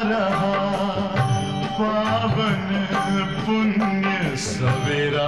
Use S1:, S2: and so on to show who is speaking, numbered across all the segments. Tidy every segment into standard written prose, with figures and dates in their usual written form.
S1: रहा पावन पुण्य सवेरा।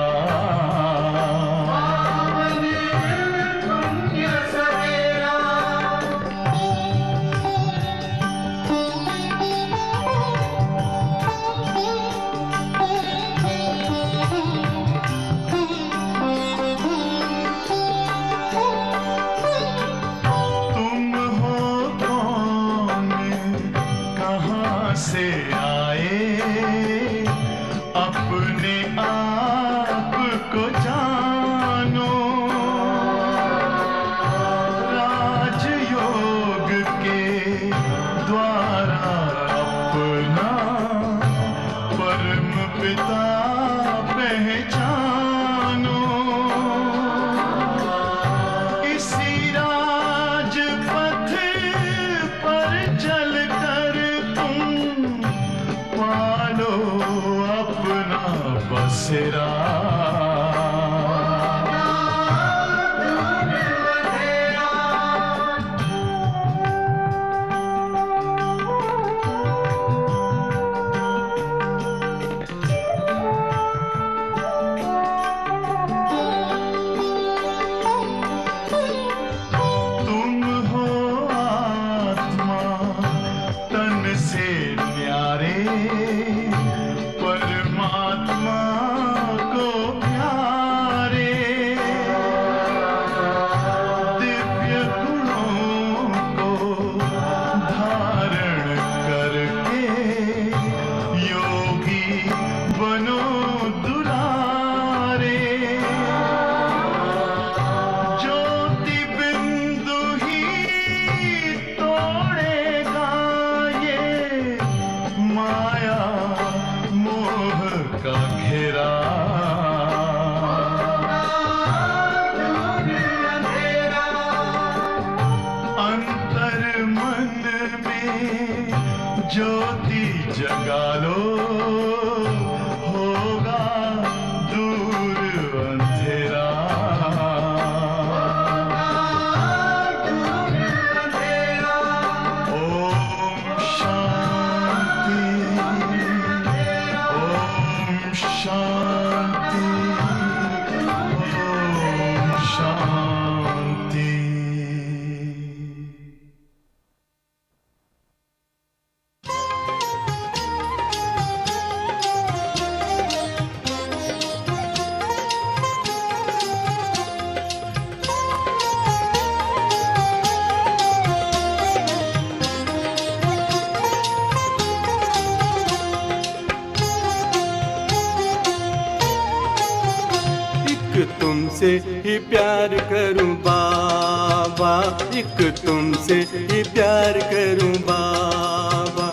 S2: तुमसे ही प्यार करूं बाबा, एक तुमसे ही प्यार करूं बाबा,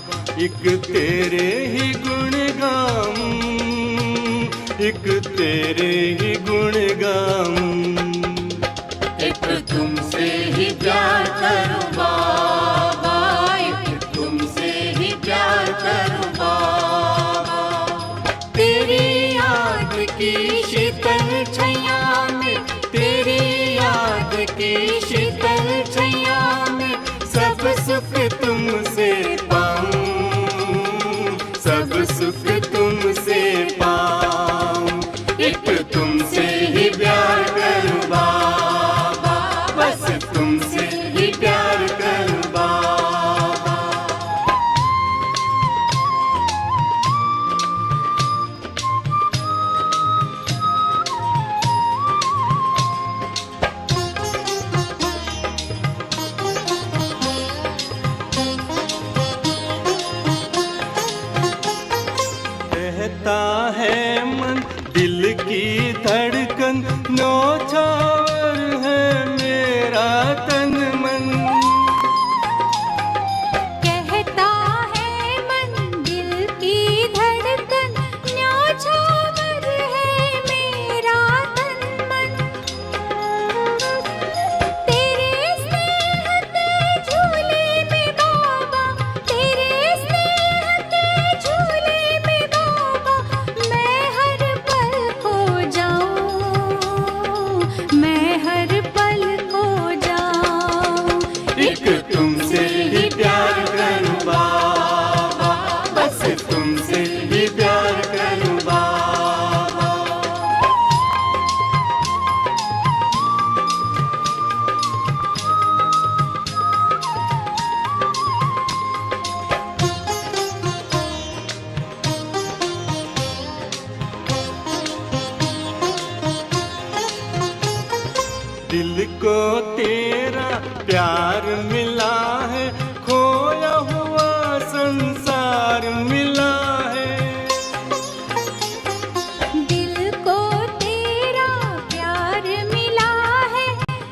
S2: एक तेरे ही गुण गाऊं, एक तेरे ही गुण गाऊं।
S3: एक तुमसे ही प्यार करूं बाबा, एक तुमसे ही प्यार करूं बाबा, तेरी याद की शीतल छैया में, तेरी याद की शीतल छैया में सब सुख तुमसे पाऊं, सब सुख तुमसे पाऊं। एक तुमसे ही प्यार करूं बाबा, बस तुमसे ही प्यार करूं बाबा।
S2: कहता है मन दिल की धड़कन, न्योछावर है मेरा तन मन।
S3: कहता है मन दिल की धड़कन, न्योछावर है मेरा तन मन। तेरे स्नेह के झूले में बाबा, तेरे स्नेह के झूले में बाबा, मैं हर पल खो जाऊं,
S2: प्यार मिला है, खोया हुआ संसार मिला है।
S3: दिल को तेरा प्यार मिला है,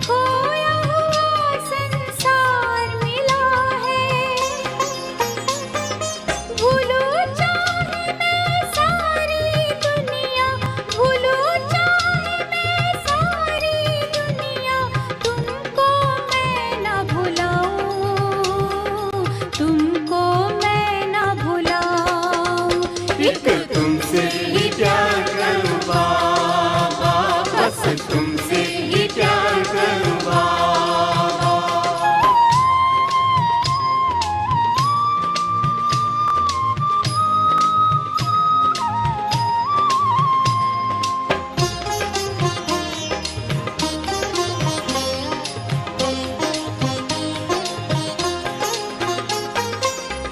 S3: खोया हुआ संसार मिला है। भूलूं चाहे मैं सारी दुनिया, भूलूं चाहे मैं सारी दुनिया, तुमको मैं ना भुलाऊं, तुमको मैं ना भुलाऊं।
S2: एक तुमसे ही प्यार करूं बाबा, बस तुमसे ही प्यार करूं बाबा।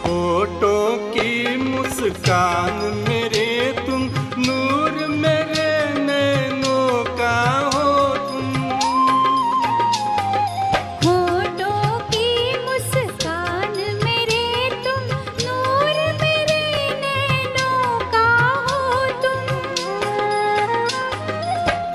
S2: होठों की मुस्कान मेरे तुम, नूर मेरे नैनों का हो तुम।
S3: होठों की मुस्कान मेरे तुम, नूर मेरे नैनों का हो तुम।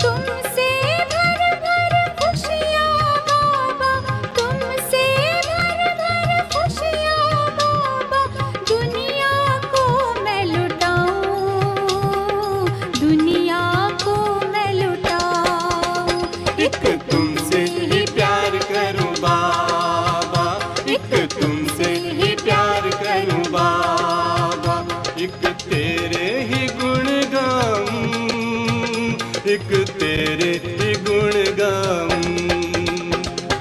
S3: तुमसे भर भर खुशियाँ बाबा, तुमसे भर भर खुशियाँ बाबा, दुनिया को मैं लुटाऊं, दुनिया को मैं लुटाऊं।
S2: एक तुमसे ही प्यार करूं बाबा, एक तुमसे ही प्यार करूं बाबा। एक तेरे ही गुण गाऊं, एक तेरे ही गुण गाऊं।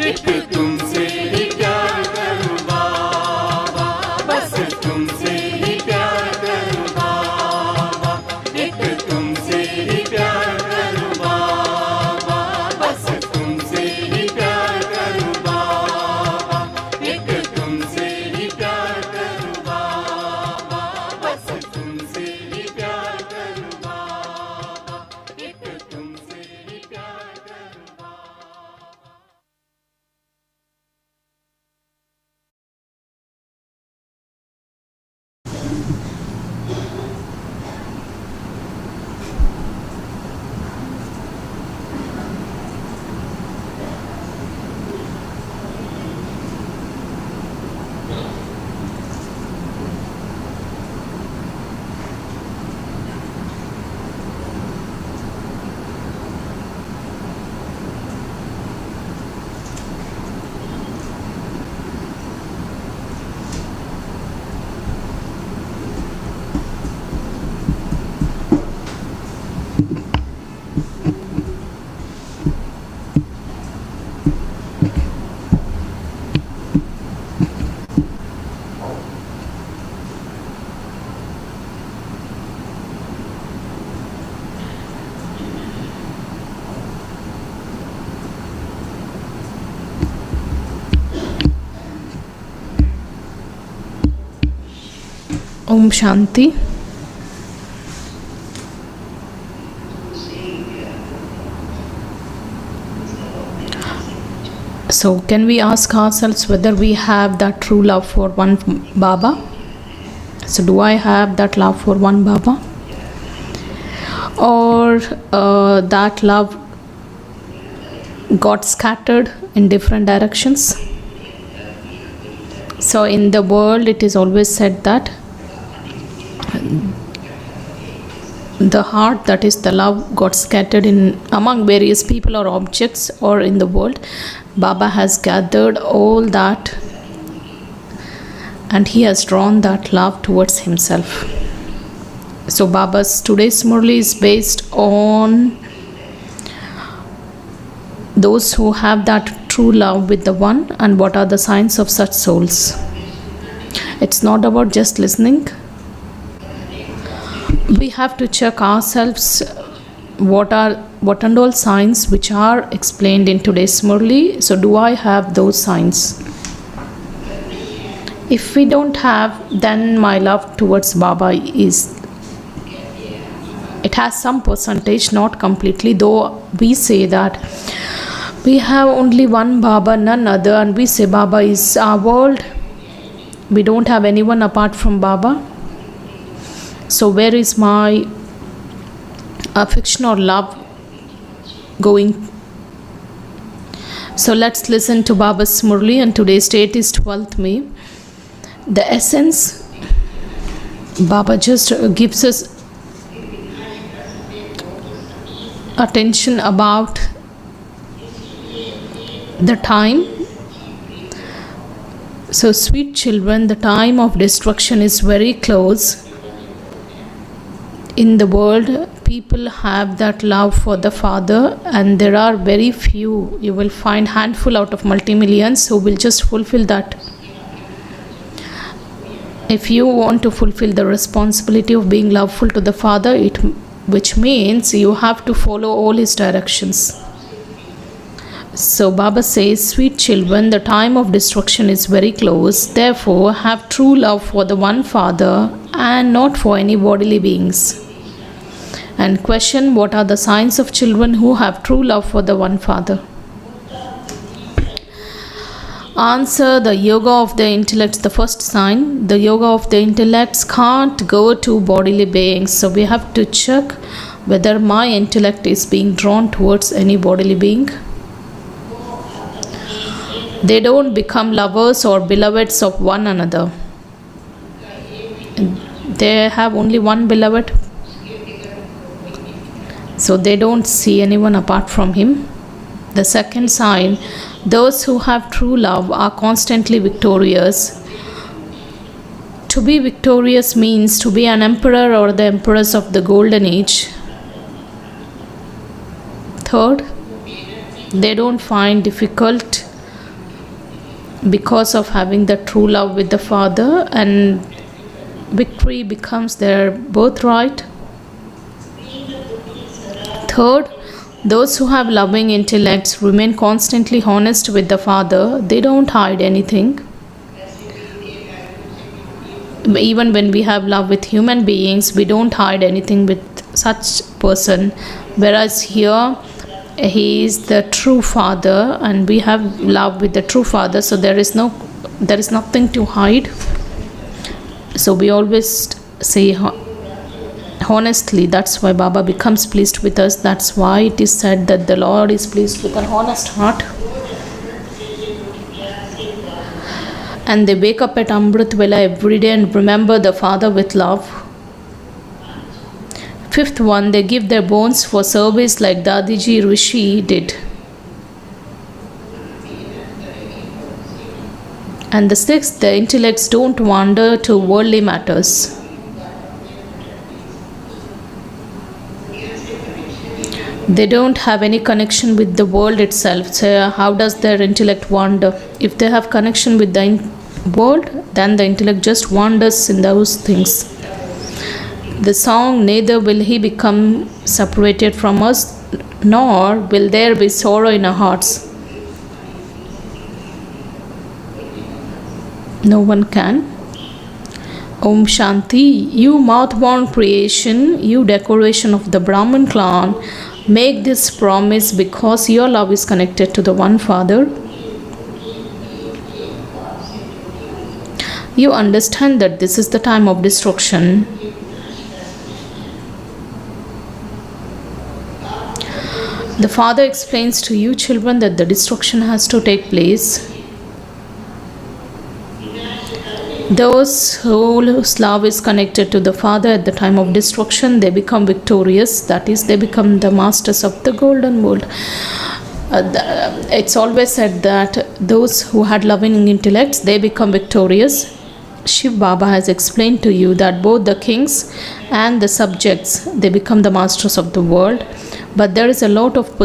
S2: एक तुमसे ही प्यार करूं बाबा, बस तुमसे ही प्यार करूं बाबा। एक तुमसे ही प्यार करूं बाबा, बस तुमसे ही प्यार करूं बाबा। एक तुमसे ही प्यार करूं बाबा, बस तुमसे ही प्यार करूं बाबा। एक तुमसे ही प्यार करूं बाबा।
S4: Om Shanti. So, can we ask ourselves whether we have that true love for one Baba? So, do I have that love for one Baba? Or that love got scattered in different directions? So, in the world, it is always said that the heart, that is the love, got scattered in among various people or objects or in the world. Baba has gathered all that and he has drawn that love towards himself. So Baba's today's Murli is based on those who have that true love with the one and what are the signs of such souls. It's not about just listening. We have to check ourselves what and all signs which are explained in today's Murli. So do I have those signs? If we don't have, then my love towards Baba it has some percentage, not completely, though we say that We have only one Baba, none other, and we say Baba is our world. We don't have anyone apart from Baba. So where is my affection or love going? So let's listen to Baba's Murli, and today's date is 12th May. The essence, Baba just gives us attention about the time. So sweet children, the time of destruction is very close. In the world, people have that love for the Father, and there are very few. You will find handful out of multi-millions who will just fulfill that. If you want to fulfill the responsibility of being loveful to the Father, which means you have to follow all His directions. So Baba says, sweet children, the time of destruction is very close. Therefore, have true love for the one Father and not for any bodily beings. And question, what are the signs of children who have true love for the one Father? Answer, the yoga of the intellects, the first sign. The yoga of the intellects can't go to bodily beings. So we have to check whether my intellect is being drawn towards any bodily being. They don't become lovers or beloveds of one another. They have only one beloved. So they don't see anyone apart from him. The second sign, those who have true love are constantly victorious. To be victorious means to be an emperor or the empress of the golden age. Third, they don't find difficult because of having the true love with the Father, and victory becomes their birthright. Third, those who have loving intellects remain constantly honest with the Father. They don't hide anything. Even when we have love with human beings, we don't hide anything with such person. Whereas here, He is the true Father, and we have love with the true Father. So there is nothing to hide. So we always say honestly. That's why Baba becomes pleased with us. That's why it is said that the Lord is pleased with an honest heart. And they wake up at Amrit Vela every day and remember the Father with love. Fifth one, they give their bones for service like Dadiji Rishi did. And the sixth, the intellects don't wander to worldly matters. They don't have any connection with the world itself. So how does their intellect wander? If they have connection with the world, then the intellect just wanders in those things. The song, neither will he become separated from us, nor will there be sorrow in our hearts. No one can. Om Shanti, you mouth-born creation, you decoration of the Brahman clan, make this promise because your love is connected to the one Father. You understand that this is the time of destruction. The Father explains to you children that the destruction has to take place. Those whose love is connected to the Father at the time of destruction, they become victorious. That is, they become the masters of the golden world. It's always said that those who had loving intellects, they become victorious. Shiv Baba has explained to you that both the kings and the subjects, they become the masters of the world. But there is a lot of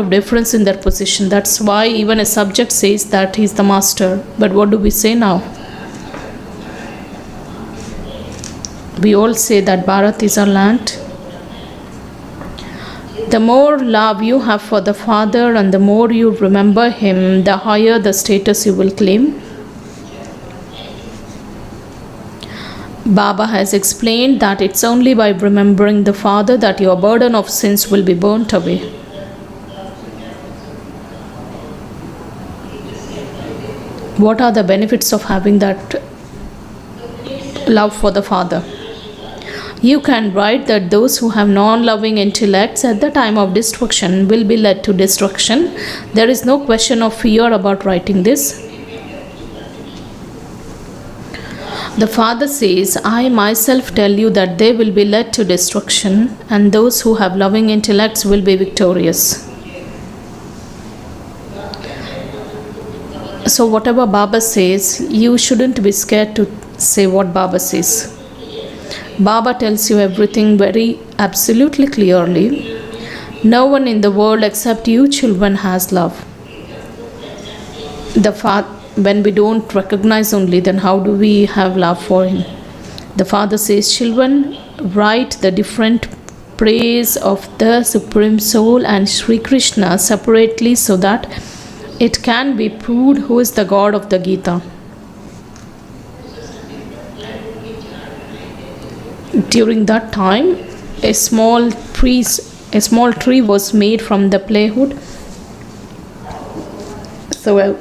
S4: difference in their position. That's why even a subject says that he's the master. But what do we say now? We all say that Bharat is our land. The more love you have for the Father and the more you remember him, the higher the status you will claim. Baba has explained that it's only by remembering the Father that your burden of sins will be burnt away. What are the benefits of having that love for the Father? You can write that those who have non-loving intellects at the time of destruction will be led to destruction. There is no question of fear about writing this. The Father says, I myself tell you that they will be led to destruction, and those who have loving intellects will be victorious. So whatever Baba says, you shouldn't be scared to say what Baba says. Baba tells you everything very absolutely clearly. No one in the world except you children has love. When we don't recognize only, then how do we have love for him? The Father says, children, write the different praise of the Supreme Soul and Sri Krishna separately so that it can be proved who is the God of the Gita. During that time, a small tree was made from the playwood. So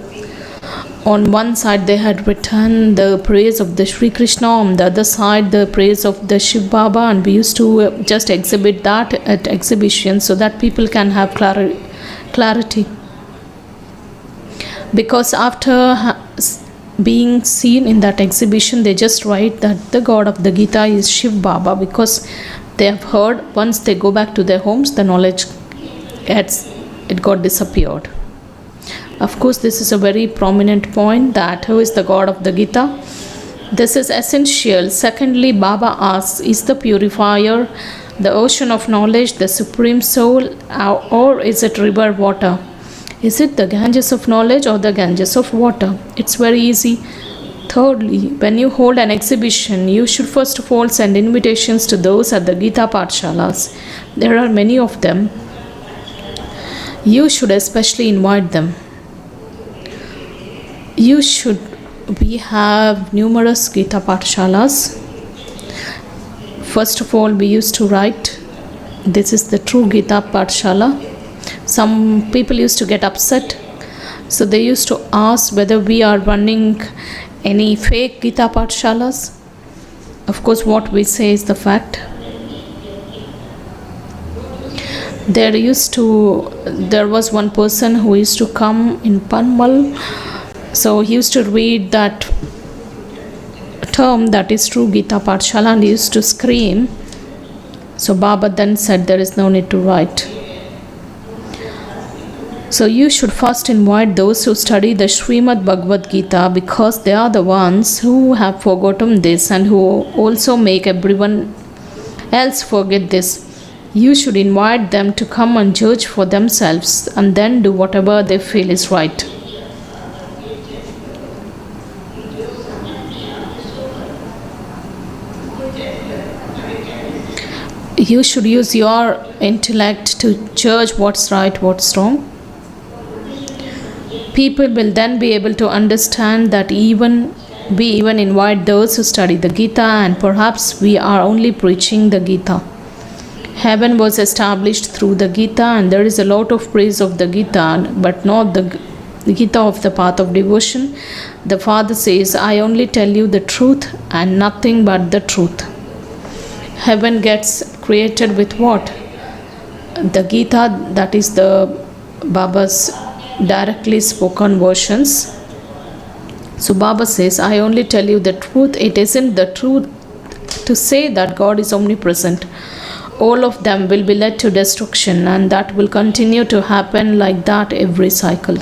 S4: on one side they had written the praise of the Sri Krishna, on the other side the praise of the Shiv Baba, and we used to just exhibit that at exhibitions so that people can have clarity. Because after being seen in that exhibition, they just write that the God of the Gita is Shiv Baba, because they have heard once they go back to their homes, the knowledge got disappeared. Of course, this is a very prominent point, that who is the God of the Gita. This is essential. Secondly, Baba asks, is the purifier the ocean of knowledge, the Supreme Soul, or is it river water? Is it the Ganges of knowledge or the Ganges of water? It's very easy. Thirdly, when you hold an exhibition, you should first of all send invitations to those at the Gita Pathshalas. There are many of them. You should especially invite them. We have numerous Gita Pathshalas. First of all, we used to write, this is the true Gita Pathshala. Some people used to get upset, so they used to ask whether we are running any fake Gita Pathshalas. Of course, what we say is the fact. There was one person who used to come in Panmal, so he used to read that term, that is true Gita Pathshala, and he used to scream. So Baba then said there is no need to write. So you should first invite those who study the Srimad Bhagavad Gita, because they are the ones who have forgotten this and who also make everyone else forget this. You should invite them to come and judge for themselves and then do whatever they feel is right. You should use your intellect to judge what's right, what's wrong. People will then be able to understand that we even invite those who study the Gita, and perhaps we are only preaching the Gita. Heaven was established through the Gita, and there is a lot of praise of the Gita, but not the Gita of the path of devotion. The Father says, I only tell you the truth and nothing but the truth. Heaven gets created with what? The Gita, that is the Baba's directly spoken versions. So Baba says, I only tell you the truth. It isn't the truth to say that God is omnipresent. All of them will be led to destruction, and that will continue to happen like that every cycle.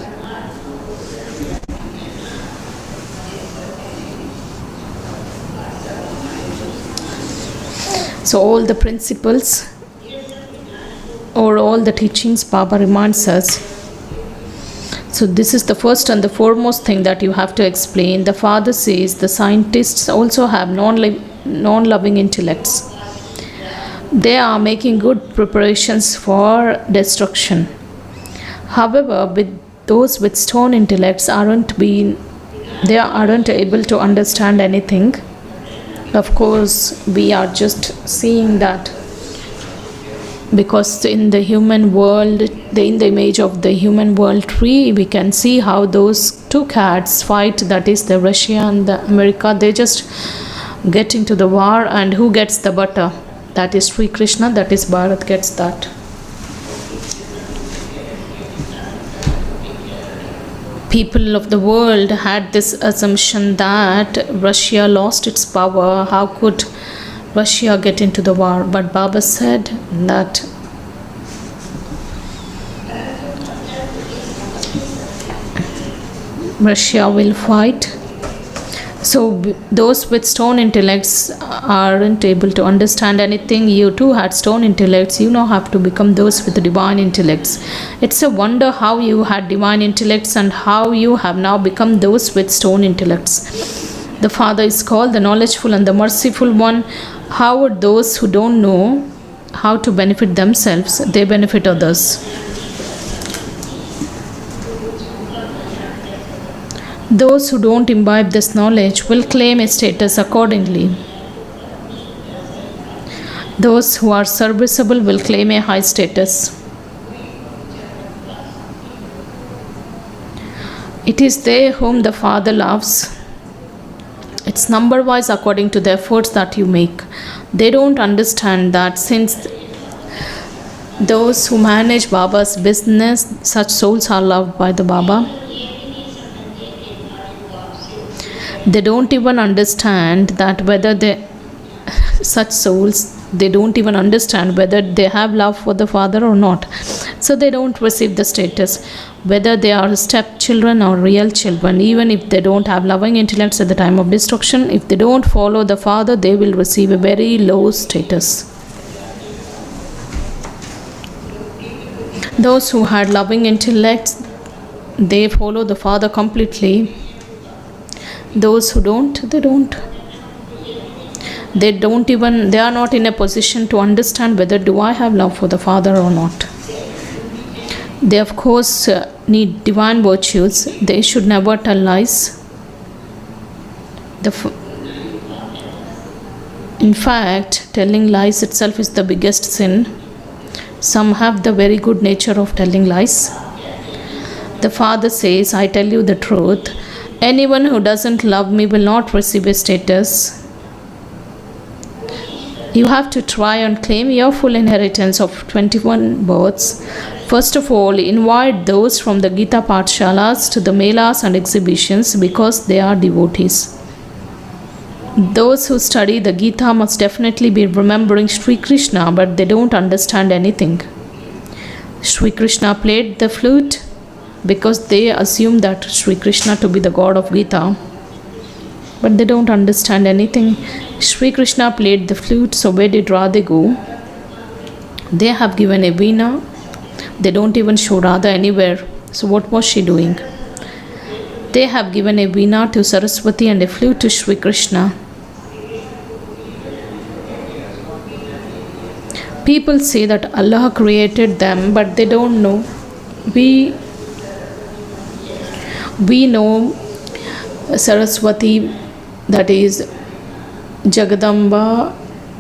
S4: So all the principles or all the teachings, Baba reminds us. So this is the first and the foremost thing that you have to explain. The Father says the scientists also have non-loving intellects. They are making good preparations for destruction. However, with those with stone intellects aren't able to understand anything. Of course, we are just seeing that because in the human world, in the image of the human world tree, we can see how those two cats fight, that is the Russia and the America. They just get into the war, and who gets the butter? That is Sri Krishna, that is Bharat gets that. People of the world had this assumption that Russia lost its power. How could Russia get into the war? But Baba said that Russia will fight. So those with stone intellects aren't able to understand anything. You too had stone intellects. You now have to become those with divine intellects. It's a wonder how you had divine intellects and how you have now become those with stone intellects. The Father is called the knowledgeful and the merciful one. How are those who don't know how to benefit themselves? They benefit others. Those who don't imbibe this knowledge will claim a status accordingly. Those who are serviceable will claim a high status. It is they whom the Father loves. It's number wise according to the efforts that you make. They don't understand that since those who manage Baba's business, such souls are loved by the Baba. They don't even understand that whether such souls, they don't even understand whether they have love for the Father or not. So they don't receive the status, whether they are stepchildren or real children. Even if they don't have loving intellects at the time of destruction, if they don't follow the Father, they will receive a very low status. Those who had loving intellects, they follow the Father completely. Those who don't, they don't. They are not in a position to understand whether do I have love for the Father or not. They of course need divine virtues. They should never tell lies. In fact, telling lies itself is the biggest sin. Some have the very good nature of telling lies. The Father says, I tell you the truth. Anyone who doesn't love me will not receive a status. You have to try and claim your full inheritance of 21 births. First of all, invite those from the Gita Pathshalas to the Melas and exhibitions because they are devotees. Those who study the Gita must definitely be remembering Sri Krishna, but they don't understand anything. Sri Krishna played the flute because they assume that Sri Krishna to be the god of Gita, but they don't understand anything. Sri Krishna played the flute, so where did Radha go? They have given a veena. They don't even show Radha anywhere. So what was she doing? They have given a veena to Saraswati and a flute to Sri Krishna. People say that Allah created them, but they don't know. We know Saraswati, that is Jagadamba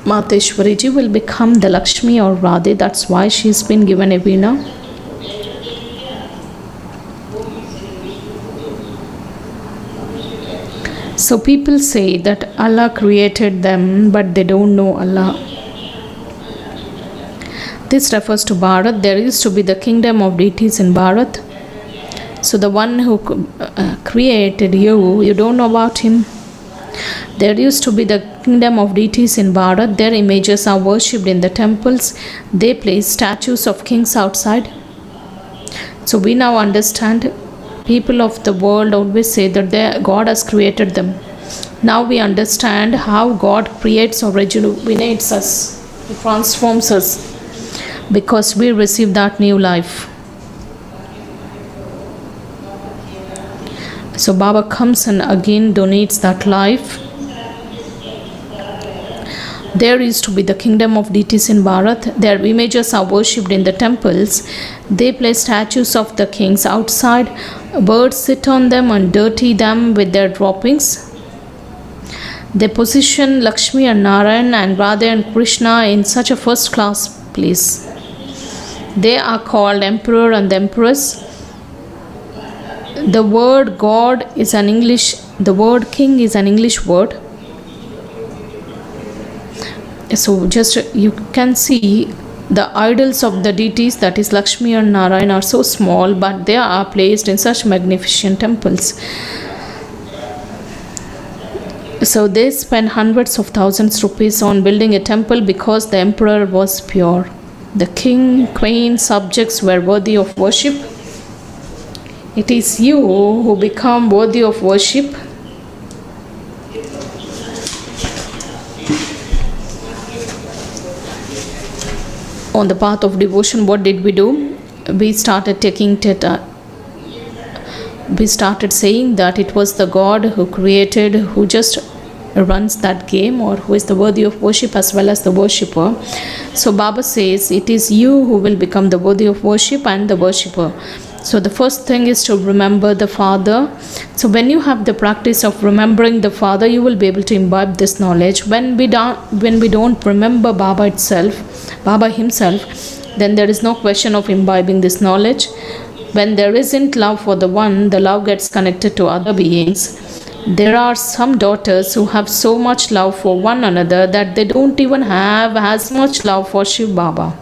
S4: Mateshwari ji, will become the Lakshmi or Radhe. That's why she's been given a veena. So people say that Allah created them, but they don't know Allah. This refers to Bharat. There used to be the kingdom of deities in Bharat. So the one who created you, you don't know about him. There used to be the kingdom of deities in Bharat. Their images are worshipped in the temples. They place statues of kings outside. So we now understand. People of the world always say that God has created them. Now we understand how God creates or rejuvenates us. He transforms us because we receive that new life. So Baba comes and again donates that life. There used to be the kingdom of deities in Bharat. Their images are worshipped in the temples. They place statues of the kings outside. Birds sit on them and dirty them with their droppings. They position Lakshmi and Narayan and Radha and Krishna in such a first class place. They are called emperor and empress. The word God is an English, the word king is an English word. So just you can see the idols of the deities, that is Lakshmi and Narayan, are so small, but they are placed in such magnificent temples. So they spent hundreds of thousands rupees on building a temple because the emperor was pure. The king, queen, subjects were worthy of worship. It is you who become worthy of worship. On the path of devotion, what did we do? We started we started saying that it was the God who created, who just runs that game, or who is the worthy of worship as well as the worshipper. So Baba says it is you who will become the worthy of worship and the worshipper. So the first thing is to remember the Father. So when you have the practice of remembering the Father, you will be able to imbibe this knowledge. When we don't remember Baba himself, then there is no question of imbibing this knowledge. When there isn't love for the one, the love gets connected to other beings. There are some daughters who have so much love for one another that they don't even have as much love for Shiv Baba.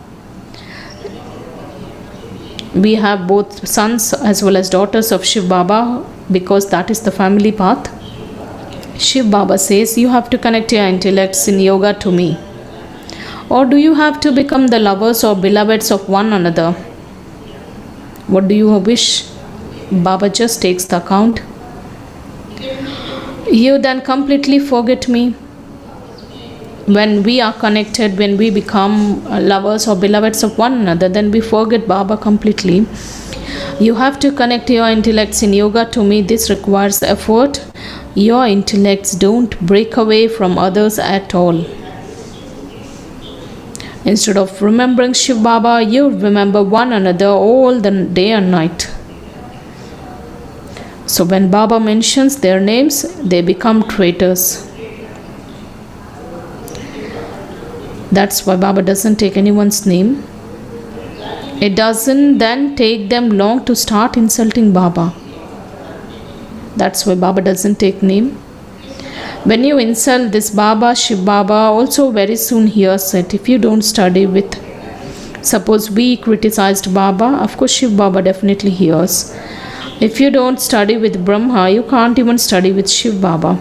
S4: We have both sons as well as daughters of Shiv Baba because that is the family path. Shiv Baba says you have to connect your intellects in yoga to me. Or do you have to become the lovers or beloveds of one another? What do you wish? Baba just takes the account. You then completely forget me. When we are connected, when we become lovers or beloveds of one another, then we forget Baba completely. You have to connect your intellects in yoga to me. This requires effort. Your intellects don't break away from others at all. Instead of remembering Shiv Baba, you remember one another all the day and night. So when Baba mentions their names, they become traitors. That's why Baba doesn't take anyone's name. It doesn't then take them long to start insulting Baba. That's why Baba doesn't take name. When you insult this Baba, Shiv Baba also very soon hears it. If you don't study with, suppose we criticized Baba, of course Shiv Baba definitely hears. If you don't study with Brahma, you can't even study with Shiv Baba.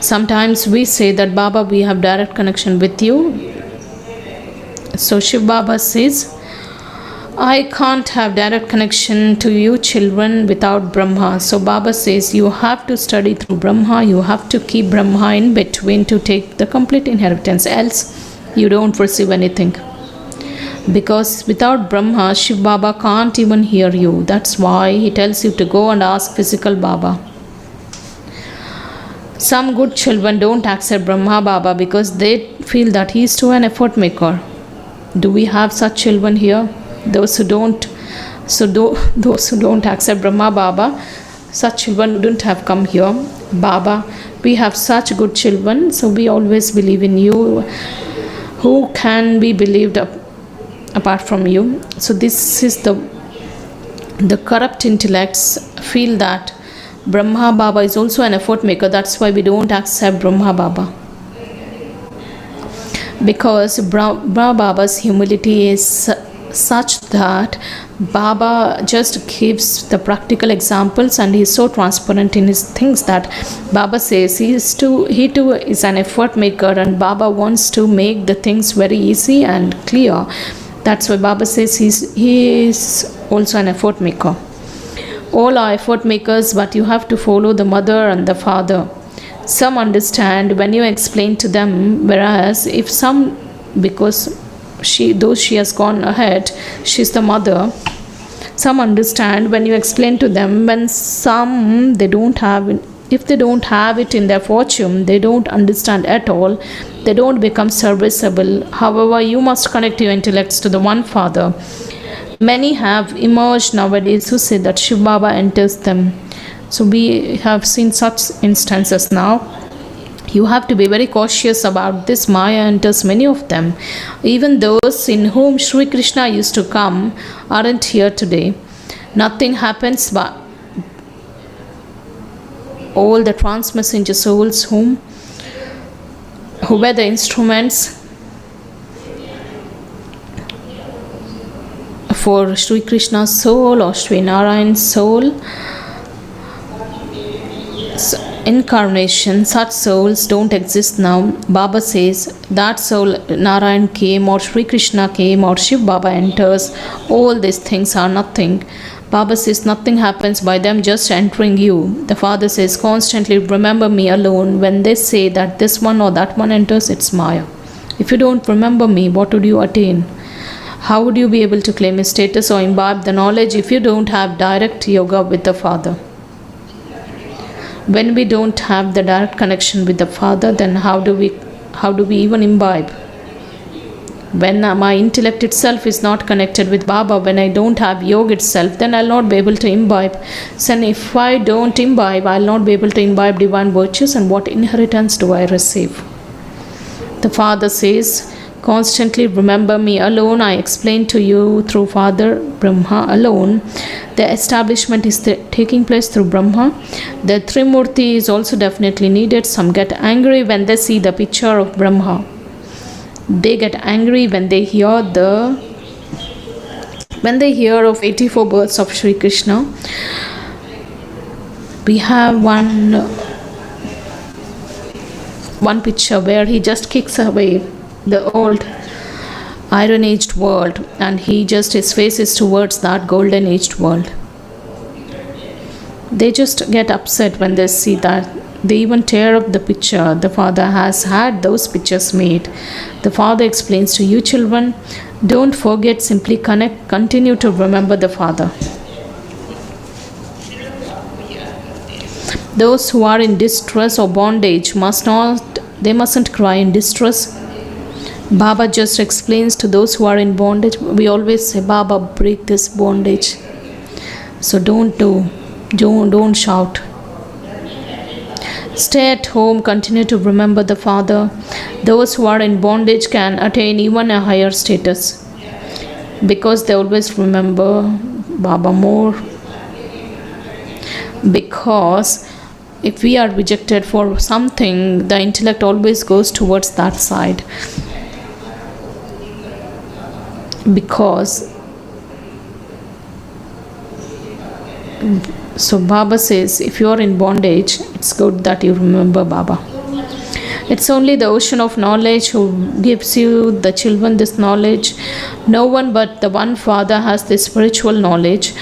S4: Sometimes we say that Baba, we have direct connection with you. So Shiv Baba says, I can't have direct connection to you children without Brahma. So Baba says you have to study through Brahma. You have to keep Brahma in between to take the complete inheritance. Else you don't receive anything. Because without Brahma, Shiv Baba can't even hear you. That's why he tells you to go and ask physical Baba. Some good children don't accept Brahma Baba because they feel that he is too an effort maker. Do we have such children here? Those who don't accept Brahma Baba, such children wouldn't have come here. Baba, we have such good children, so we always believe in you. Who can be believed apart from you? So this is the corrupt intellects feel that Brahma Baba is also an effort maker. That's why we don't accept Brahma Baba. Because Brahma Baba's humility is such that Baba just gives the practical examples and he is so transparent in his things that Baba says he too is an effort maker, and Baba wants to make the things very easy and clear. That's why Baba says he is also an effort maker. All are effort makers, but you have to follow the mother and the father. Some understand when you explain to them, whereas if some, because though she has gone ahead, she's the mother. Some understand when you explain to them, when some if they don't have it in their fortune, they don't understand at all, they don't become serviceable. However, you must connect your intellects to the one Father. Many have emerged nowadays who say that Shiv Baba enters them. So we have seen such instances now. You have to be very cautious about this. Maya enters many of them. Even those in whom Sri Krishna used to come aren't here today. Nothing happens but all the trans-messenger souls who were the instruments for Sri Krishna's soul or Sri Narayan's soul incarnation. Such souls don't exist now. Baba says that soul Narayan came or Sri Krishna came or Shiv Baba enters, all these things are nothing. Baba says nothing happens by them just entering you. The Father says constantly remember me alone. When they say that this one or that one enters, it's Maya. If you don't remember me, what would you attain? How would you be able to claim a status or imbibe the knowledge if you don't have direct yoga with the Father? When we don't have the direct connection with the Father, then how do we even imbibe? When my intellect itself is not connected with Baba, when I don't have yoga itself, then I'll not be able to imbibe. So if I don't imbibe, I'll not be able to imbibe divine virtues, and what inheritance do I receive? The Father says, constantly remember me alone. I explained to you through Father Brahma alone. The establishment is taking place through Brahma. The Trimurti is also definitely needed. Some get angry when they see the picture of Brahma. They get angry when they hear of 84 births of Sri Krishna. We have one picture where he just kicks away the old iron aged world, and his face is towards that golden aged world. They just get upset when they see that. They even tear up the picture. The Father has had those pictures made. The Father explains to you children, don't forget, simply continue to remember the Father. Those who are in distress or bondage mustn't cry in distress. Baba just explains to those who are in bondage. We always say, Baba, break this bondage. So don't shout. Stay at home, continue to remember the Father. Those who are in bondage can attain even a higher status because they always remember Baba more. Because if we are rejected for something, the intellect always goes towards that side. So Baba says, if you are in bondage, it's good that you remember Baba. It's only the ocean of knowledge who gives you, the children, this knowledge. No one but the one Father has this spiritual knowledge.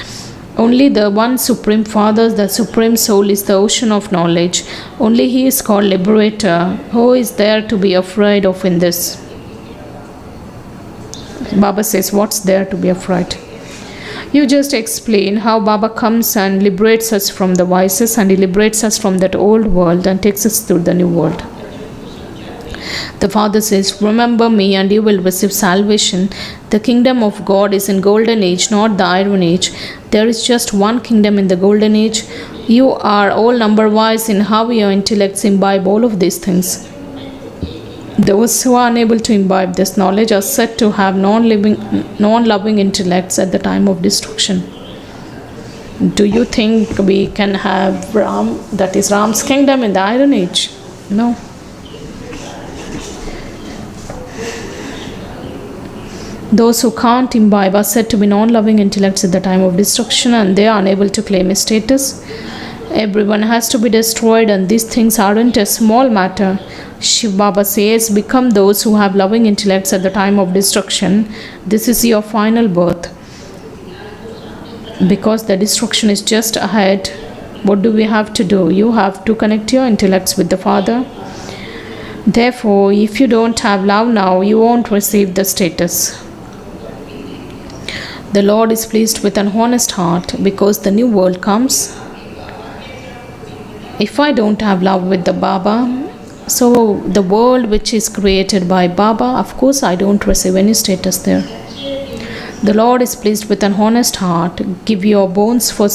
S4: Only the one Supreme Father, the Supreme Soul, is the ocean of knowledge. Only He is called Liberator. Who is there to be afraid of in this? Baba says, what's there to be afraid? You just explain how Baba comes and liberates us from the vices, and He liberates us from that old world and takes us through the new world. The Father says, remember me and you will receive salvation. The kingdom of God is in golden age, not the iron age. There is just one kingdom in the golden age. You are all number-wise in how your intellects imbibe all of these things. Those who are unable to imbibe this knowledge are said to have non-loving intellects at the time of destruction. Do you think we can have Ram's kingdom in the Iron Age? No. Those who can't imbibe are said to be non-loving intellects at the time of destruction, and they are unable to claim a status. Everyone has to be destroyed, and these things aren't a small matter. Shiv Baba says, become those who have loving intellects at the time of destruction. This is your final birth. Because the destruction is just ahead, what do we have to do? You have to connect your intellects with the Father. Therefore, if you don't have love now, you won't receive the status. The Lord is pleased with an honest heart because the new world comes. If I don't have love with the Baba, so the world which is created by Baba, of course I don't receive any status there. The Lord is pleased with an honest heart. Give your bones for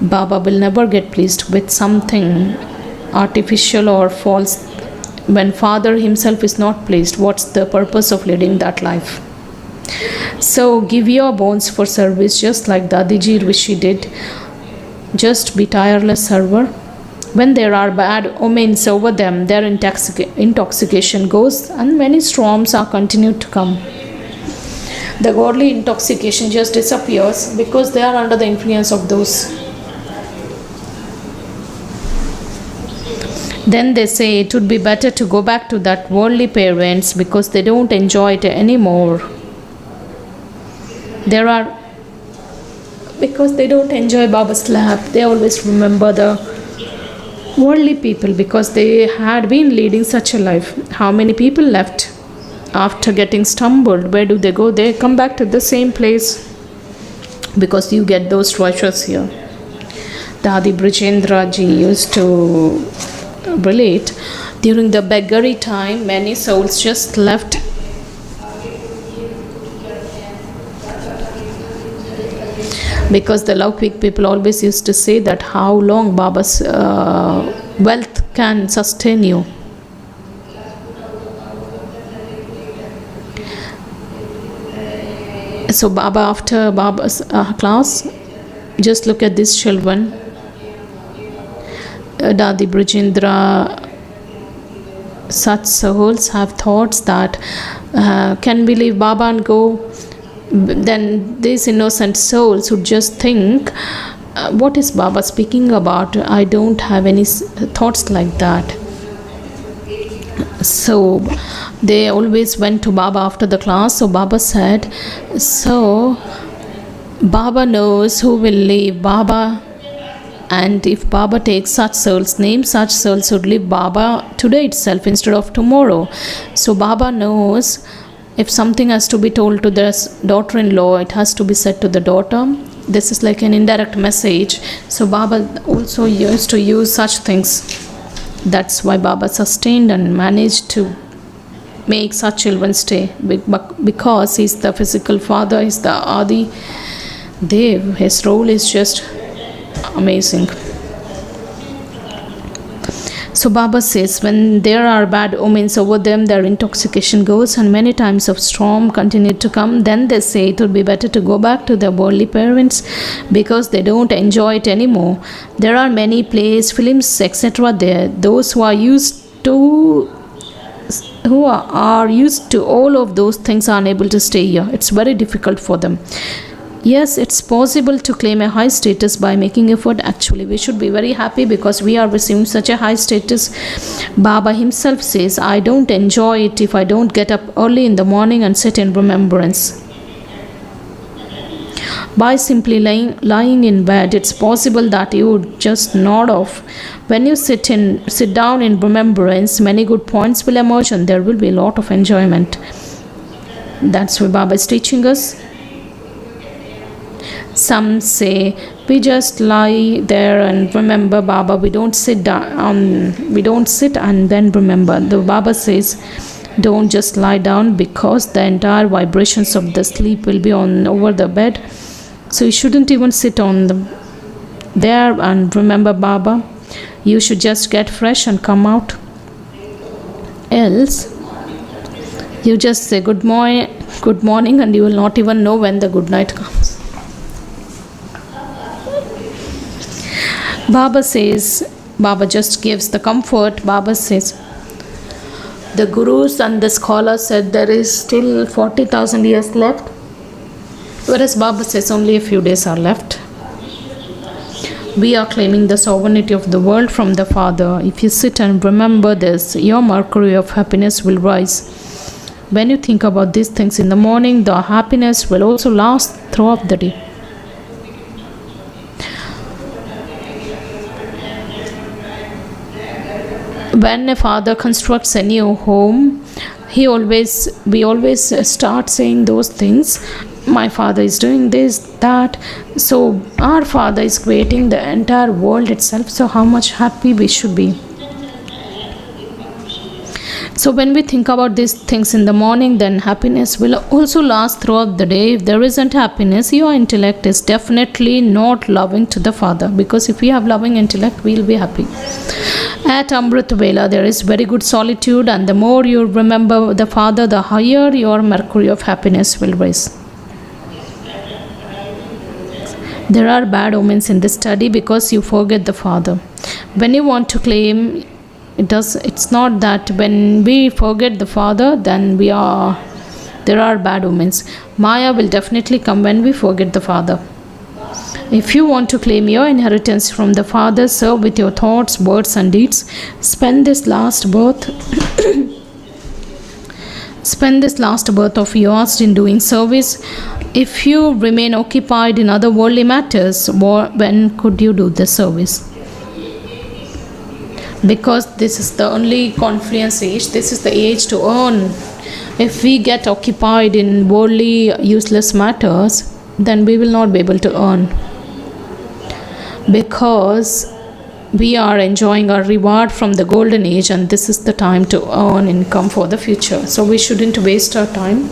S4: Baba will never get pleased with something artificial or false. When Father himself is not pleased, what's the purpose of leading that life? So give your bones for service, just like Dadiji Rishi did. Just be tireless server. When there are bad omens over them, their intoxication goes, and many storms are continued to come. The godly intoxication just disappears because they are under the influence of those. Then they say it would be better to go back to that worldly parents because they don't enjoy it anymore. Because they don't enjoy Baba's lap, they always remember the worldly people because they had been leading such a life. How many people left after getting stumbled? Where do they go? They come back to the same place because you get those treasures here. Dadi Brajendra ji used to relate, during the beggary time, many souls just left. Because the Laukik people always used to say that how long Baba's wealth can sustain you. So Baba, after Baba's class, just look at these children. Dadi Brajendra, such souls have thoughts that can we leave Baba and go? Then these innocent souls would just think, what is Baba speaking about? I don't have any thoughts like that. So they always went to Baba after the class. So Baba said, so Baba knows who will leave Baba, and if Baba takes such souls' names, such souls would leave Baba today itself instead of tomorrow. So Baba knows if something has to be told to the daughter-in-law, it has to be said to the daughter. This is like an indirect message. So Baba also used to use such things. That's why Baba sustained and managed to make such children stay, because he's the physical father, he's the Adi Dev. His role is just amazing. So Baba says, when there are bad omens over them, their intoxication goes, and many times of storm continue to come. Then they say it would be better to go back to their worldly parents because they don't enjoy it anymore. There are many plays, films, etc. there. Those who are used to all of those things are unable to stay here. It's very difficult for them. Yes, it's possible to claim a high status by making effort. Actually, we should be very happy because we are receiving such a high status. Baba himself says, I don't enjoy it if I don't get up early in the morning and sit in remembrance. By simply lying in bed, it's possible that you would just nod off. When you sit down in remembrance, many good points will emerge and there will be a lot of enjoyment. That's what Baba is teaching us. Some say we just lie there and remember Baba. We don't sit down. We don't sit and then remember. The Baba says, don't just lie down because the entire vibrations of the sleep will be over the bed. So you shouldn't even sit there and remember Baba. You should just get fresh and come out. Else, you just say good morning, and you will not even know when the good night comes. Baba says, Baba just gives the comfort. Baba says, the gurus and the scholars said there is still 40,000 years left, whereas Baba says only a few days are left. We are claiming the sovereignty of the world from the Father. If you sit and remember this, your mercury of happiness will rise. When you think about these things in the morning, the happiness will also last throughout the day. When a father constructs a new home, we always start saying those things. My father is doing this, that. So our Father is creating the entire world itself. So how much happy we should be. So when we think about these things in the morning, then happiness will also last throughout the day. If there isn't happiness, your intellect is definitely not loving to the Father. Because if we have loving intellect, we'll be happy. At Amrit Vela, there is very good solitude, and the more you remember the Father, the higher your mercury of happiness will rise. There are bad omens in this study because you forget the Father. When you want to claim, it's not that when we forget the Father, then there are bad omens. Maya will definitely come when we forget the Father. If you want to claim your inheritance from the Father, serve with your thoughts, words and deeds. Spend this last birth of yours in doing service. If you remain occupied in other worldly matters, when could you do the service? Because this is the only confluence age, this is the age to earn. If we get occupied in worldly useless matters, then we will not be able to earn. Because we are enjoying our reward from the golden age, and this is the time to earn income for the future. So we shouldn't waste our time.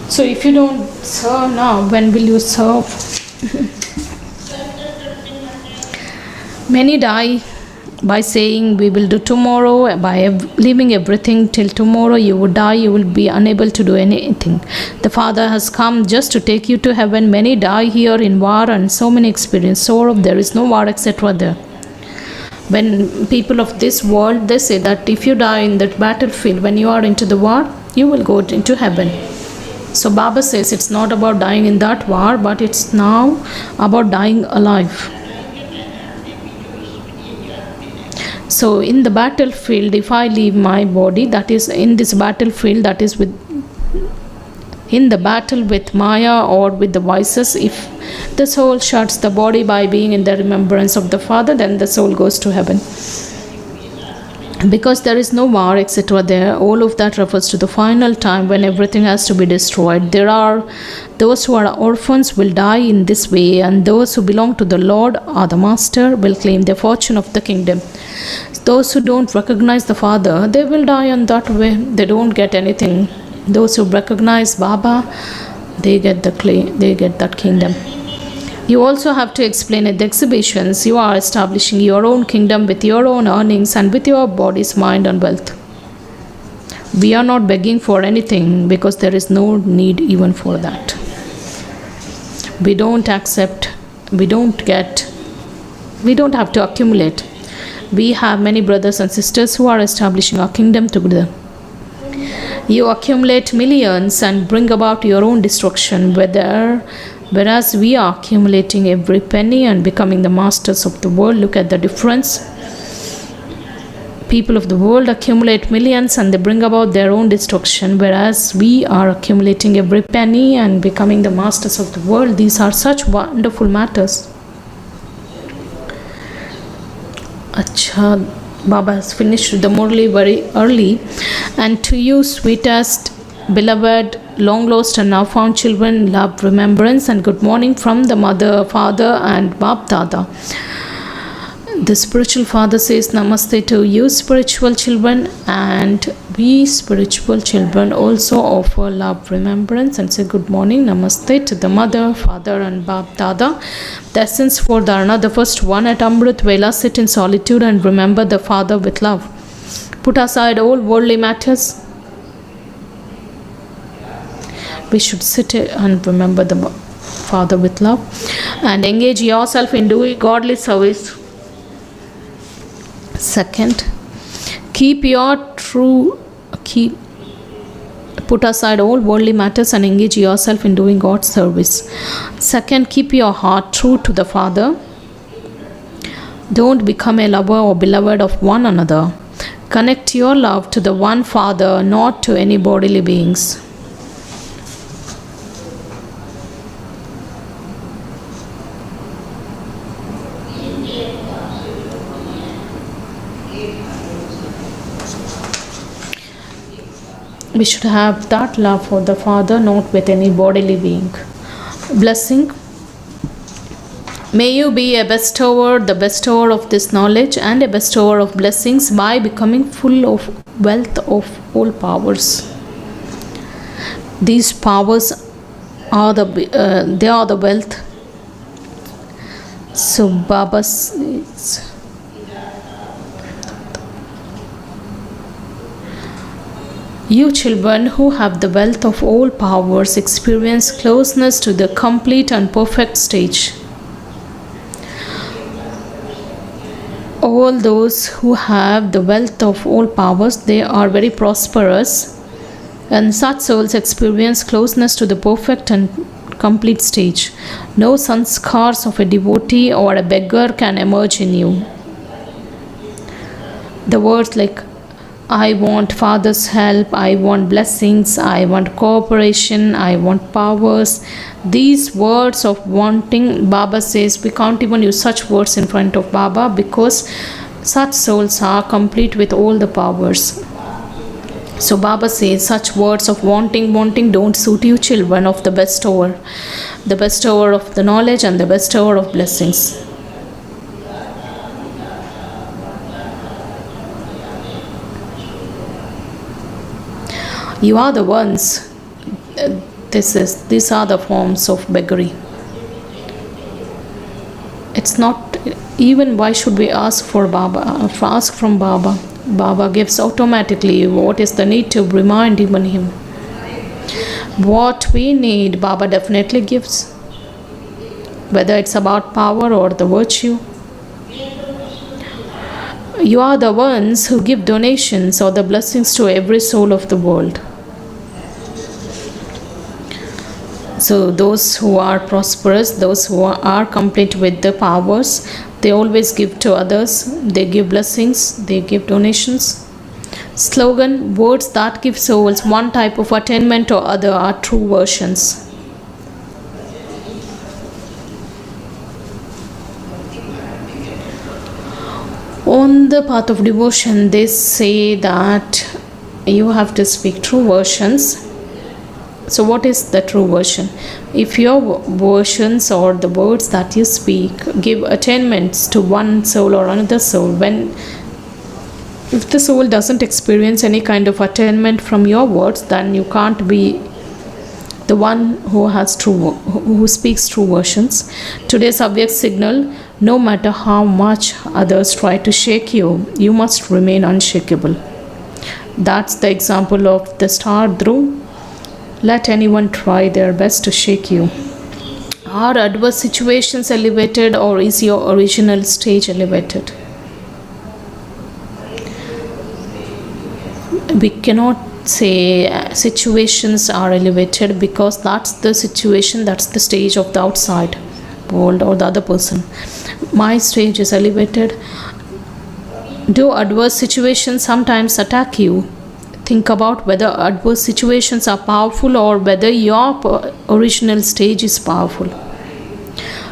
S4: So if you don't serve now, when will you serve? Many die by saying we will do tomorrow. By leaving everything till tomorrow, you would die, you will be unable to do anything. The Father has come just to take you to heaven. Many die here in war, and so many experience sorrow. There is no war, etc. there. When people of this world, they say that if you die in that battlefield, when you are into the war, you will go into heaven. So Baba says it's not about dying in that war, but it's now about dying alive. So in the battlefield, if I leave my body, that is in this battlefield, that is in the battle with Maya or with the vices, if the soul shuts the body by being in the remembrance of the Father, then the soul goes to heaven. Because there is no war, etc. there, all of that refers to the final time when everything has to be destroyed. There are those who are orphans will die in this way, and those who belong to the Lord or the Master will claim the fortune of the kingdom. Those who don't recognize the Father, they will die on that way. They don't get anything. Those who recognize Baba, they get that kingdom. You also have to explain at the exhibitions. You are establishing your own kingdom with your own earnings and with your body's mind and wealth. We are not begging for anything because there is no need even for that. We don't accept, we don't have to accumulate. We have many brothers and sisters who are establishing our kingdom together. You accumulate millions and bring about your own destruction, whereas we are accumulating every penny and becoming the masters of the world. Look at the difference. People of the world accumulate millions and they bring about their own destruction, whereas we are accumulating every penny and becoming the masters of the world. These are such wonderful matters. Acha, Baba has finished the Murli very early. And to you, sweetest, beloved, long lost and now found children, love, remembrance, and good morning from the Mother, Father, and Bab Dada. The spiritual father says namaste to you, spiritual children, and we spiritual children also offer love, remembrance, and say good morning, namaste to the Mother, Father, and Bab Dada. The essence for Dharana, the first one at Amrit Vela, sit in solitude and remember the Father with love. Put aside all worldly matters. We should sit and remember the Father with love and engage yourself in doing godly service. Second, put aside all worldly matters and engage yourself in doing God's service. Second, keep your heart true to the Father. Don't become a lover or beloved of one another. Connect your love to the one Father, not to any bodily beings. We should have that love for the Father, not with any bodily being. Blessing. May you be a bestower, the bestower of this knowledge, and a bestower of blessings by becoming full of wealth of all powers. These powers are they are the wealth. So Baba says, You children who have the wealth of all powers experience closeness to the complete and perfect stage. All those who have the wealth of all powers, they are very prosperous, and such souls experience closeness to the perfect and complete stage. No sanskars of a devotee or a beggar can emerge in you. The words like I want Father's help, I want blessings, I want cooperation, I want powers. These words of wanting, Baba says we can't even use such words in front of Baba because such souls are complete with all the powers. So Baba says such words of wanting don't suit you children of the bestower of the knowledge and the bestower of blessings. You are the ones. These are the forms of beggary. It's not even why should we ask for Baba? Ask from Baba. Baba gives automatically. What is the need to remind even him? What we need, Baba definitely gives. Whether it's about power or the virtue. You are the ones who give donations or the blessings to every soul of the world. So those who are prosperous, those who are complete with the powers, they always give to others. They give blessings, they give donations. Slogan, words that give souls one type of attainment or other are true versions. On the path of devotion, they say that you have to speak true versions. So what is the true version? If your versions or the words that you speak give attainments to one soul or another soul, if the soul doesn't experience any kind of attainment from your words, then you can't be the one who speaks true versions. Today's subject signal, no matter how much others try to shake you, you must remain unshakable. That's the example of the star Dhruv. Let anyone try their best to shake you. Are adverse situations elevated or is your original stage elevated? We cannot say situations are elevated because that's the situation, that's the stage of the outside world or the other person. My stage is elevated. Do adverse situations sometimes attack you? Think about whether adverse situations are powerful or whether your original stage is powerful.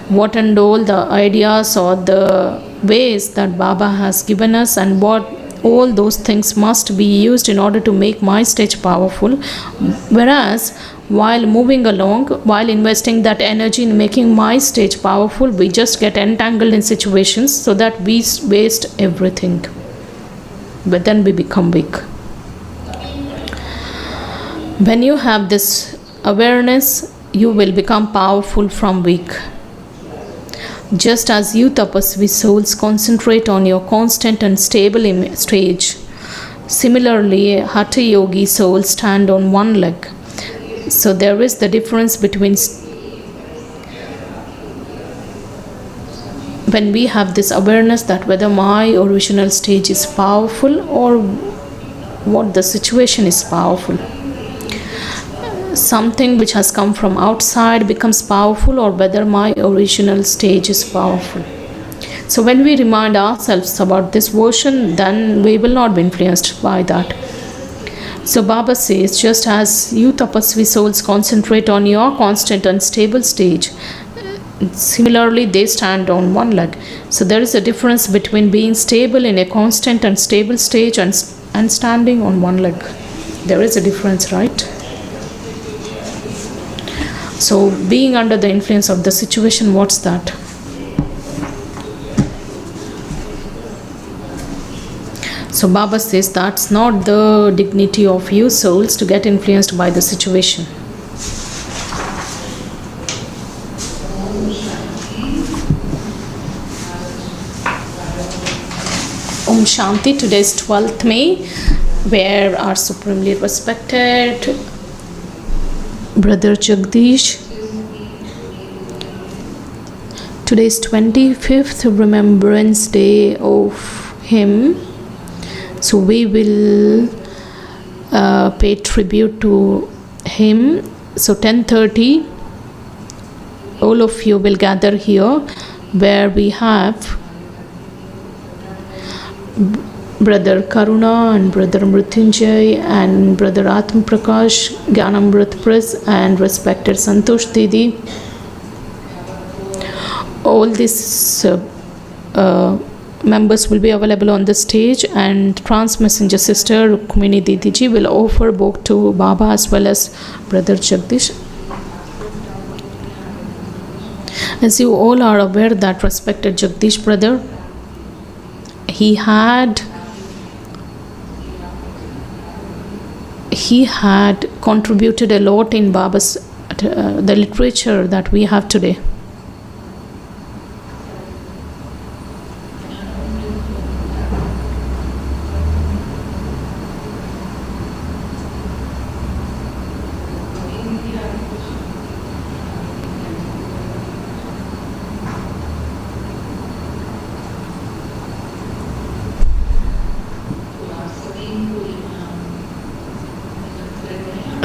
S4: What and all the ideas or the ways that Baba has given us and what all those things must be used in order to make my stage powerful. Whereas while moving along, while investing that energy in making my stage powerful, we just get entangled in situations so that we waste everything. But then we become weak. When you have this awareness, you will become powerful from weak. Just as you tapasvi souls concentrate on your constant and stable stage, similarly Hatha Yogi souls stand on one leg. So there is the difference between when we have this awareness that whether my original stage is powerful or what the situation is powerful. Something which has come from outside becomes powerful or whether my original stage is powerful. So when we remind ourselves about this version, then we will not be influenced by that. So Baba says, just as you tapasvi souls concentrate on your constant and stable stage, similarly they stand on one leg. So there is a difference between being stable in a constant and stable stage and standing on one leg. There is a difference, right? So being under the influence of the situation, what's that? So Baba says that's not the dignity of you souls to get influenced by the situation. Om Shanti. Today is 12th May. where our supremely respected Brother Jagdish. Today is 25th Remembrance Day of him. So we will pay tribute to him. So 10:30, all of you will gather here, where we have Brother Karuna and Brother Mrityunjay and Brother Atma Prakash, Gyanamrit Press and respected Santosh Didi. All these members will be available on the stage, and Trans Messenger Sister Rukmini Didiji will offer book to Baba as well as Brother Jagdish. As you all are aware that respected Jagdish brother, he had contributed a lot in Baba's the literature that we have today.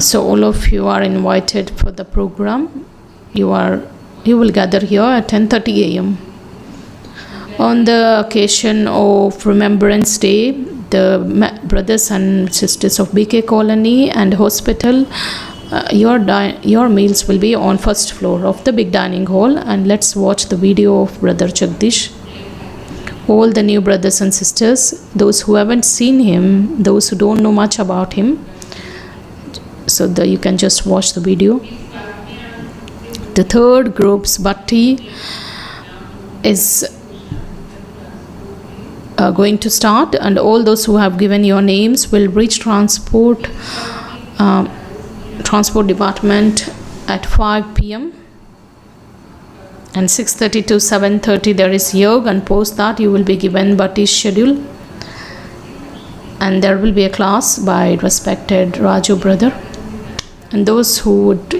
S4: So all of you are invited for the program. You will gather here at 10:30 a.m. On the occasion of Remembrance Day, the brothers and sisters of BK Colony and Hospital, your meals will be on first floor of the big dining hall. And let's watch the video of Brother Jagdish. All the new brothers and sisters, those who haven't seen him, those who don't know much about him, so that you can just watch the video. The third group's bhakti is going to start, and all those who have given your names will reach transport department at 5 p.m. and 6:30 to 7:30 there is yoga, and post that you will be given bhakti schedule, and there will be a class by respected Raju brother. And those who would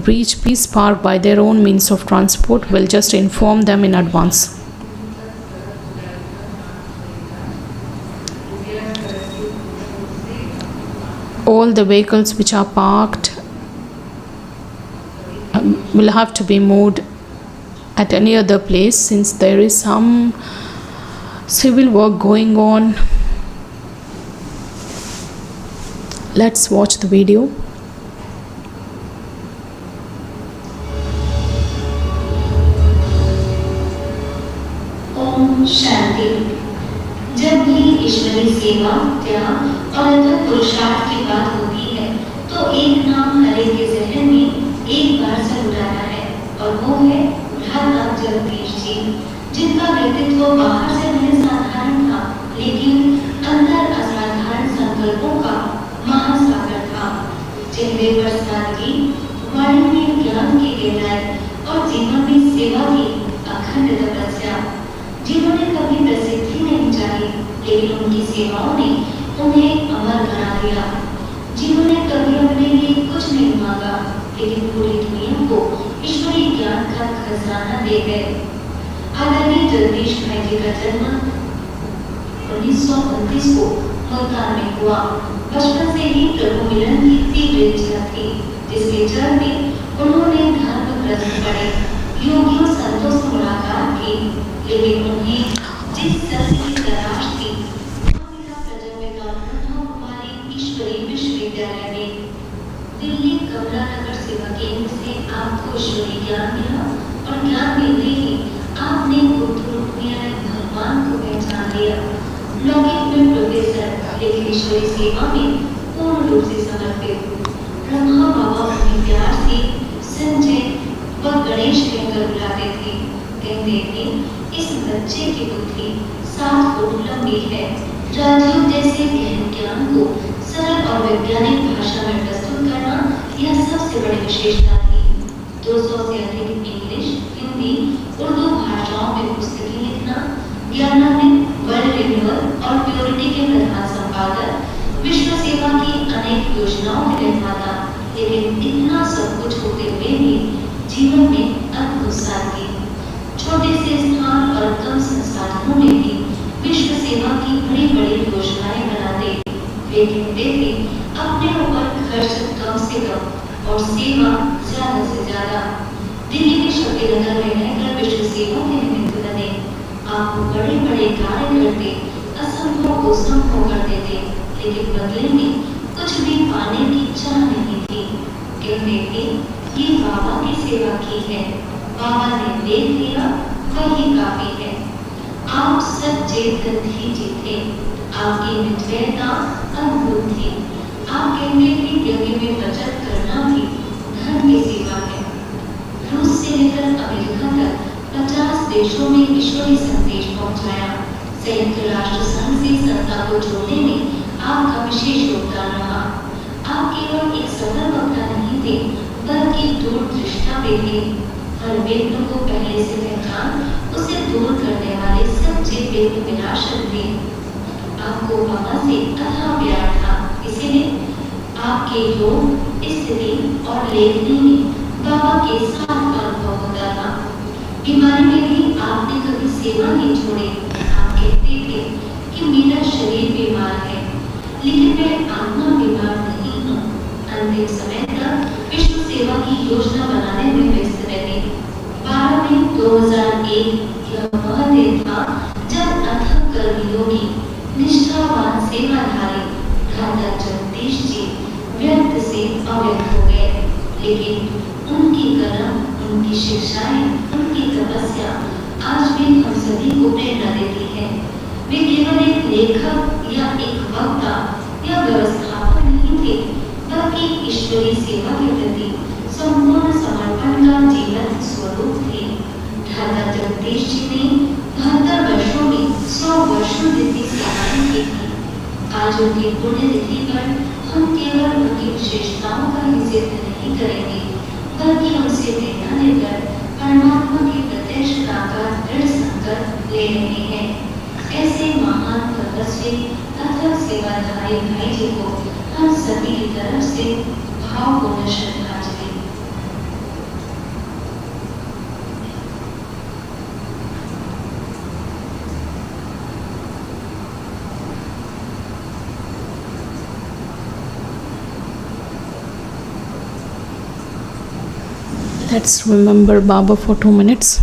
S4: reach Peace Park by their own means of transport will just inform them in advance. All the vehicles which are parked will have to be moved at any other place, since there is some civil work going on. Let's watch the video.
S5: Om Shanti. जब भी ईश्वरीय सेवा, त्याग और अथक पुरुषार्थ की बात होती है, तो एक नाम हरे के जहन में एक बार जरूर आता है, और वो है भ्राता जगदीश जी, जिनका व्यक्तित्व बाहर से भले साधारण था, लेकिन अंदर असाधारण संकल्पों का महासागर था। चेहरे पर सादगी, वाणी में ज्ञान की गहराई और जीवन में सेवा की अखंड तपस्या। जिन्होंने कभी प्रसिद्धि नहीं चाही, लेकिन उनकी सेवाओं ने उन्हें अमर बना दिया। जिन्होंने कभी अपने लिए कुछ नहीं मांगा, लेकिन पूरी दुनिया को ईश्वरीय ज्ञान का खजाना दे गए। आदरणीय जगदीश भाई जी का जन्म 1929 को मुल्तान में हुआ। बचपन से ही प्रभु मिलन की तीव्र इच्छा थी, जिसके जड़ में उन्होंने धर्म ग्रंथ पढ़े, योगियों संतों से मुलाकात की, लेकिन उन्हें जिस सत्य की तलाश थी, कुमारी ईश्वरीय विश्वविद्यालय में दिल्ली कमला नगर सेवा केंद्र से आपको ईश्वरीय ज्ञान मिला, और ज्ञान मिलते ही आपने बुद्ध रूप में भगवान को पहचान लिया। लौकिक में प्रोफेसर, लेकिन ईश्वरीय सेवा में पूर्ण रूप से समर्पित। ब्रह्मा बाबा उन्हें प्यार से संजय व गणेश कहकर बुलाते थे। कहते थे, इस बच्चे की बुद्धि 7 फुट लंबी है। राजयोग जैसे गहन ज्ञान को सरल और वैज्ञानिक भाषा में प्रस्तुत करना यह सबसे बड़ी विशेषता थी। 200 से अधिक इंग्लिश, हिंदी, उर्दू भाषाओं में पुस्तकें लिखना, ज्ञानामृत, वर्ल्ड रिन्यूअल और प्योरिटी के प्रधान संपादक विश्व सेवा की अनेक योजनाओं में रहता था, लेकिन इतना सब कुछ होते हुए भी जीवन में अद्भुत सादगी। छोटे से स्थान और कम संसाधनों में भी विश्व सेवा की बड़ी बड़ी योजनाएं बनाते, लेकिन वे भी अपने ऊपर खर्च कम से कम और सेवा ज्यादा से ज्यादा। दिल्ली के शक्ति नगर में रहकर विश्व सेवा के निमित्त बने। आप बड़े बड़े कार्य करते, असंभव को संभव कर देते, लेकिन बदले में कुछ भी पाने की चाह नहीं थी। कहते थे ये बाबा की सेवा की है, बाबा ने देख लिया, वही काफी है। आप सच्चे गंधी जी थे, आपकी निर्दयता अद्भुत थी। आप कहते थे यज्ञ में बचत करना भी धर्म की सेवा है। रूस से लेकर अमेरिका तक 50 देशों में ईश्वरी संदेश पहुंचाया। संयुक्त राष्ट्र संघ से संस्था को जोड़ने में आपका विशेष योगदान रहा। आप केवल एक सफल वक्ता नहीं थे, बल्कि दूरदृष्टा भी थे। हर व्यक्ति को पहले से पहचान उसे दूर करने वाले सच्चे व्यक्ति विनाशक थे। आपको बाबा से अथाह प्यार था, इसीलिए आपके योग, स्थिति और लेखनी में बाबा के साथ का अनुभव होता था। बीमारी में भी आपने कभी सेवा नहीं छोड़ी। आप कहते थे कि मेरा शरीर बीमार है, लेकिन मैं आत्मा बीमार नहीं हूँ। अंतिम समय तक विश्व सेवा की योजना बनाने में व्यस्त रहे। 12 मई 2001 यह वह दिन था जब अथक कर्मयोगी, निष्ठावान सेवाधारी भ्राता जगदीश जी व्यक्त से अव्यक्त हो गए। लेकिन उनकी कर्म, उनकी शिक्षाएं, उनकी तपस्या आज भी हम सभी को प्रेरणा देती है। वे केवल एक लेखक या एक वक्ता या व्यवस्थापक नहीं थे, बल्कि ईश्वरीय सेवा के प्रति संपूर्ण समर्पण का जीवन स्वरूप थे। भ्राता जगदीश जी ने 72 वर्षों में 100 वर्षों जैसी सेवाएं की थी। आज उनकी पुण्यतिथि पर हम केवल उनकी विशेषताओं का ही जिक्र नहीं करेंगे, बल्कि उनसे प्रेरणा लेकर परमात्मा के प्रत्यक्ष का दृढ़ संकल्प ले रहे हैं। ऐसे महान तपस्वी तथा सेवाधारी भाई जी को हम सभी की तरफ से भावपूर्ण श्रद्धांजलि।
S4: Let's remember Baba for 2 minutes.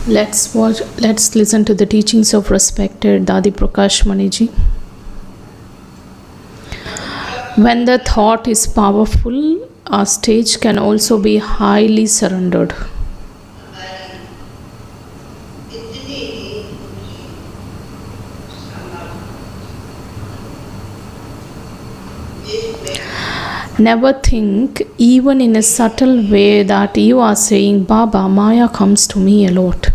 S4: Let's listen to the teachings of respected Dadi Prakash Maniji. When the thought is powerful, our stage can also be highly surrendered. Never think, even in a subtle way, that you are saying, Baba, Maya comes to me a lot.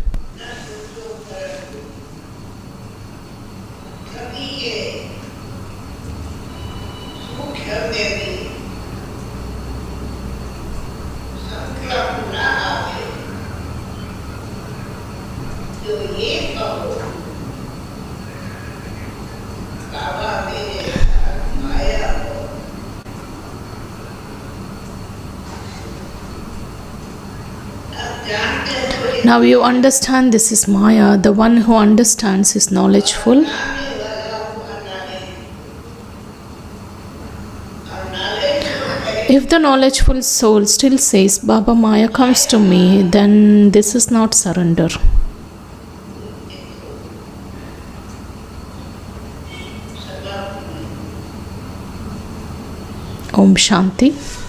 S4: Now you understand this is Maya. The one who understands is knowledgeful. If the knowledgeful soul still says, Baba, Maya comes to me, then this is not surrender. Om Shanti.